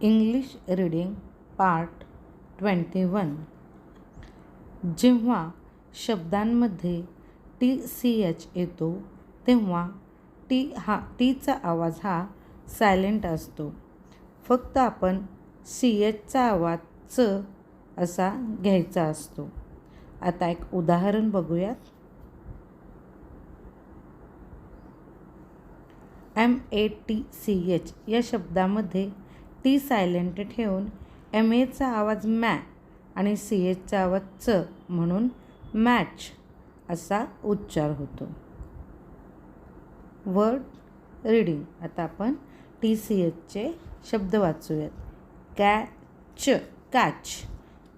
English reading part 21. जेव्हा शब्दांमध्ये TCH येतो तेव्हा टीचा आवाज हा सायलेंट असतो. फक्त आपण CHचा आवाज च असा घ्यायचा असतो. आता एक उदाहरण बघूयात. MATCH या शब्दामध्ये टी सायलेंट ठेवून MAचा आवाज मॅ आणि CHचा आवाज च म्हणून मॅच असा उच्चार होतो. Word reading. आता आपण TCHचे शब्द वाचूयात. Catch catch.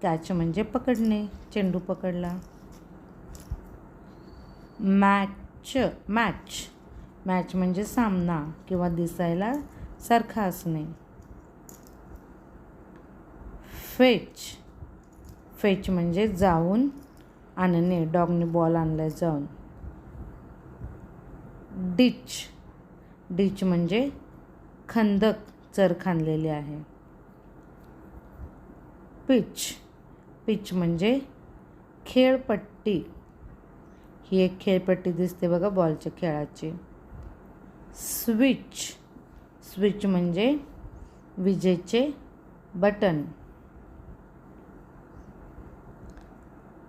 कॅच म्हणजे पकडणे, चेंडू पकडला. Match match. मॅच म्हणजे सामना किंवा दिसायला सारखा असणे. फेच. फेच म्हणजे जाऊन आणणे, डॉगने बॉल आणलाय जाऊन. डिच. डिच म्हणजे खंदक, चर खांदलेली आहे. पिच. पिच म्हणजे खेळपट्टी. ही एक खेळपट्टी दिसते बघा बॉलच्या खेळाची. स्विच. स्विच म्हणजे विजेचे बटन.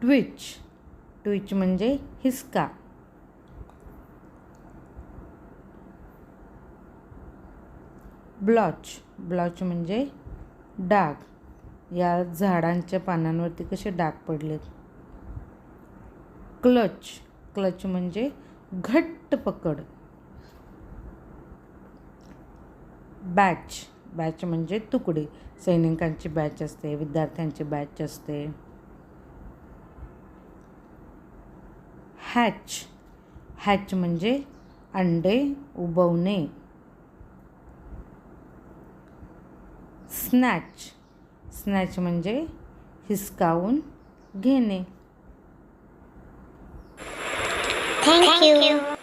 ट्विच. ट्विच म्हणजे हिसका. ब्लॉच. ब्लॉच म्हणजे डाग. या झाडांच्या पानांवरती कसे डाग पडलेत. क्लच. क्लच म्हणजे घट्ट पकड. बॅच. बॅच म्हणजे तुकडी. सैनिकांची बॅच असते, विद्यार्थ्यांची बॅच असते. हॅच. हॅच म्हणजे अंडे उबवणे. स्नॅच. स्नॅच म्हणजे हिसकावून घेणे. Thank you.